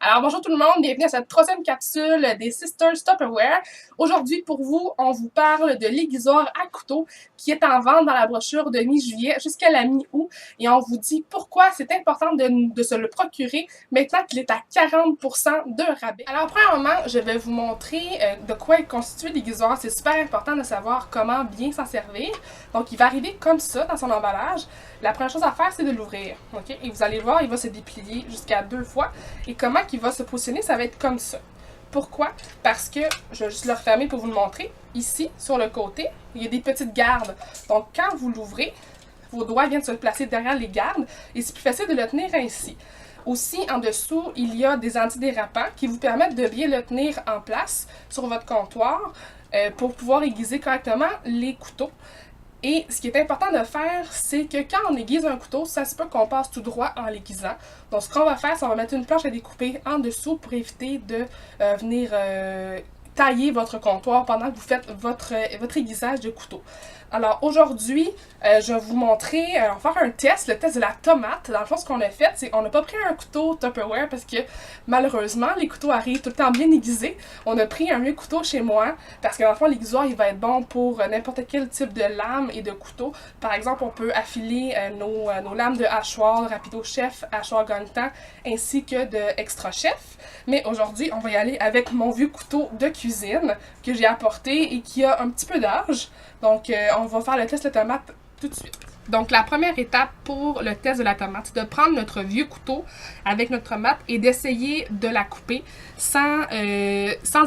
Alors bonjour tout le monde, bienvenue à cette troisième capsule des Sisters Tupperware. Aujourd'hui pour vous, on vous parle de l'aiguisoire à couteau qui est en vente dans la brochure de mi-juillet jusqu'à la mi-août et on vous dit pourquoi c'est important de se le procurer maintenant qu'il est à 40% de rabais. Alors premièrement, je vais vous montrer de quoi est constitué l'aiguisoire. C'est super important de savoir comment bien s'en servir. Donc il va arriver comme ça dans son emballage. La première chose à faire, c'est de l'ouvrir. Okay? Et vous allez voir, il va se déplier jusqu'à 2 fois. Et comment il va se positionner, ça va être comme ça. Pourquoi? Parce que, je vais juste le refermer pour vous le montrer. Ici, sur le côté, il y a des petites gardes. Donc quand vous l'ouvrez, vos doigts viennent se placer derrière les gardes et c'est plus facile de le tenir ainsi. Aussi, en dessous, il y a des antidérapants qui vous permettent de bien le tenir en place sur votre comptoir pour pouvoir aiguiser correctement les couteaux. Et ce qui est important de faire, c'est que quand on aiguise un couteau, ça se peut qu'on passe tout droit en l'aiguisant. Donc ce qu'on va faire, c'est qu'on va mettre une planche à découper en dessous pour éviter de venir tailler votre comptoir pendant que vous faites votre aiguisage de couteau. Alors aujourd'hui, je vais vous montrer, on va faire un test, le test de la tomate. Dans le fond, ce qu'on a fait, c'est qu'on n'a pas pris un couteau Tupperware parce que malheureusement, les couteaux arrivent tout le temps bien aiguisés. On a pris un vieux couteau chez moi parce que dans le fond, l'aiguisoire, il va être bon pour n'importe quel type de lame et de couteau. Par exemple, on peut affiler nos lames de hachoir, rapido chef, hachoir gagne-temps, ainsi que de extra chef. Mais aujourd'hui, on va y aller avec mon vieux couteau de cuisine que j'ai apporté et qui a un petit peu d'âge. Donc, on va faire le test de la tomate tout de suite. Donc, la première étape pour le test de la tomate, c'est de prendre notre vieux couteau avec notre tomate et d'essayer de la couper sans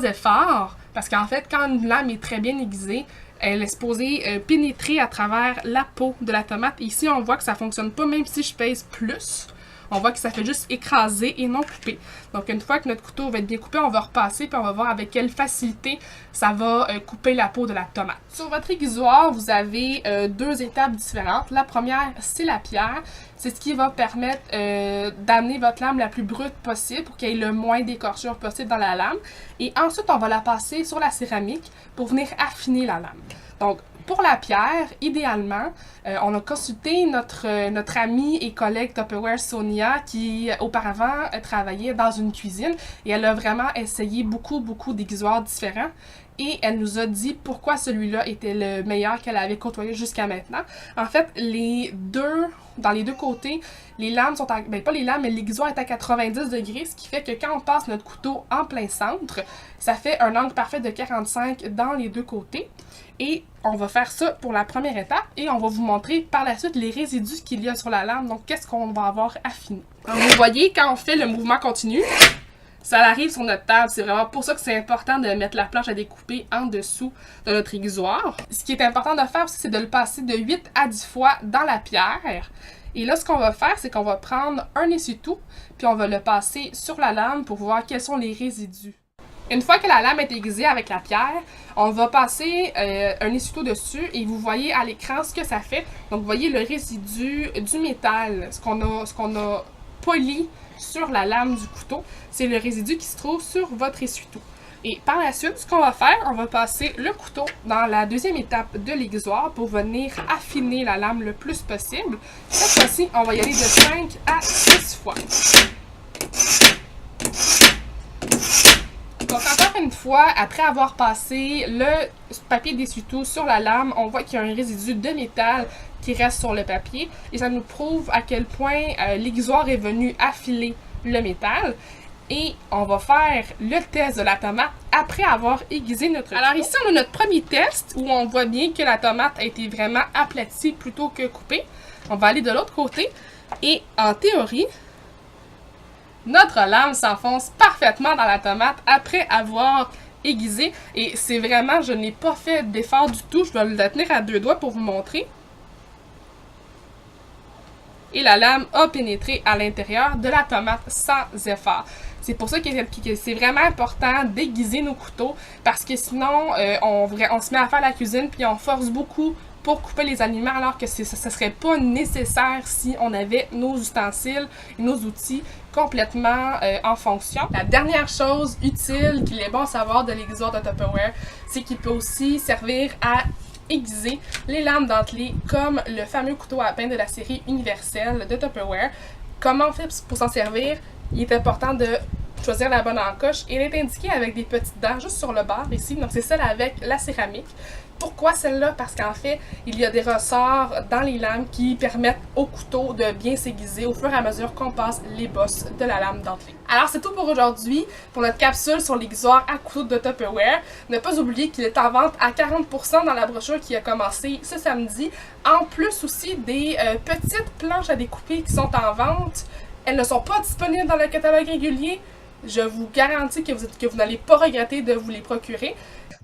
effort. Parce qu'en fait, quand une lame est très bien aiguisée, elle est supposée pénétrer à travers la peau de la tomate. Et ici, on voit que ça ne fonctionne pas même si je pèse plus. On voit que ça fait juste écraser et non couper. Donc, une fois que notre couteau va être bien coupé, on va repasser puis on va voir avec quelle facilité ça va couper la peau de la tomate. Sur votre aiguisoire, vous avez deux étapes différentes. La première, c'est la pierre. C'est ce qui va permettre d'amener votre lame la plus brute possible pour qu'il y ait le moins d'écorchure possible dans la lame. Et ensuite, on va la passer sur la céramique pour venir affiner la lame. Donc, pour la pierre, idéalement, on a consulté notre amie et collègue Tupperware Sonia qui auparavant travaillait dans une cuisine et elle a vraiment essayé beaucoup d'aiguisoirs différents et elle nous a dit pourquoi celui-là était le meilleur qu'elle avait côtoyé jusqu'à maintenant. En fait, dans les deux côtés, les lames sont pas les lames, mais l'aiguisoir est à 90 degrés, ce qui fait que quand on passe notre couteau en plein centre, ça fait un angle parfait de 45 dans les deux côtés. Et on va faire ça pour la première étape et on va vous montrer par la suite les résidus qu'il y a sur la lame, donc qu'est-ce qu'on va avoir affiné. Alors, vous voyez, quand on fait le mouvement continu, ça arrive sur notre table. C'est vraiment pour ça que c'est important de mettre la planche à découper en dessous de notre aiguisoire. Ce qui est important de faire aussi, c'est de le passer de 8 à 10 fois dans la pierre. Et là, ce qu'on va faire, c'est qu'on va prendre un essuie-tout, puis on va le passer sur la lame pour voir quels sont les résidus. Une fois que la lame est aiguisée avec la pierre, on va passer un essuie-tout dessus et vous voyez à l'écran ce que ça fait. Donc, vous voyez le résidu du métal, ce qu'on a poli sur la lame du couteau. C'est le résidu qui se trouve sur votre essuie-tout. Et par la suite, ce qu'on va faire, on va passer le couteau dans la deuxième étape de l'aiguisoire pour venir affiner la lame le plus possible. Cette fois-ci, on va y aller de 5 à 6 fois. Donc, encore une fois, après avoir passé le papier d'essuie-tout sur la lame, on voit qu'il y a un résidu de métal qui reste sur le papier et ça nous prouve à quel point l'aiguisoire est venu affiler le métal. Et on va faire le test de la tomate après avoir aiguisé notre couteau. Alors ici, on a notre premier test où on voit bien que la tomate a été vraiment aplatie plutôt que coupée. On va aller de l'autre côté et en théorie, notre lame s'enfonce parfaitement dans la tomate après avoir aiguisé. Et c'est vraiment, je n'ai pas fait d'effort du tout. Je vais le tenir à 2 doigts pour vous montrer. Et la lame a pénétré à l'intérieur de la tomate sans effort. C'est pour ça que c'est vraiment important d'aiguiser nos couteaux parce que sinon, on se met à faire la cuisine puis on force beaucoup pour couper les aliments alors que ça ne serait pas nécessaire si on avait nos ustensiles et nos outils complètement en fonction. La dernière chose utile qu'il est bon à savoir de l'aiguisoire de Tupperware, c'est qu'il peut aussi servir à aiguiser les lames dentelées comme le fameux couteau à pain de la série universelle de Tupperware. Comment on fait pour s'en servir? Il est important de choisir la bonne encoche. Et elle est indiquée avec des petites dents juste sur le bord ici, donc c'est celle avec la céramique. Pourquoi celle-là? Parce qu'en fait, il y a des ressorts dans les lames qui permettent au couteau de bien s'aiguiser au fur et à mesure qu'on passe les bosses de la lame dentelée. Alors c'est tout pour aujourd'hui, pour notre capsule sur l'aiguisoir à couteau de Tupperware. Ne pas oublier qu'il est en vente à 40% dans la brochure qui a commencé ce samedi. En plus aussi des petites planches à découper qui sont en vente. Elles ne sont pas disponibles dans le catalogue régulier. Je vous garantis que vous n'allez pas regretter de vous les procurer.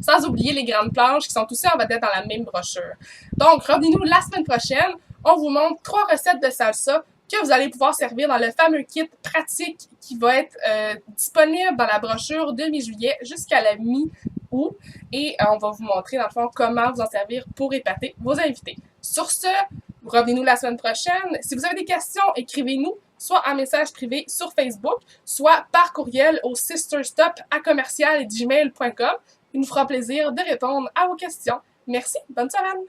Sans oublier les grandes planches qui sont aussi en vedette dans la même brochure. Donc, revenez-nous la semaine prochaine. On vous montre 3 recettes de salsa que vous allez pouvoir servir dans le fameux kit pratique qui va être disponible dans la brochure de mi-juillet jusqu'à la mi-août. Et on va vous montrer, dans le fond, comment vous en servir pour épater vos invités. Sur ce, revenez-nous la semaine prochaine. Si vous avez des questions, écrivez-nous soit en message privé sur Facebook, soit par courriel au sisterstop@gmail.com. Il nous fera plaisir de répondre à vos questions. Merci, bonne semaine!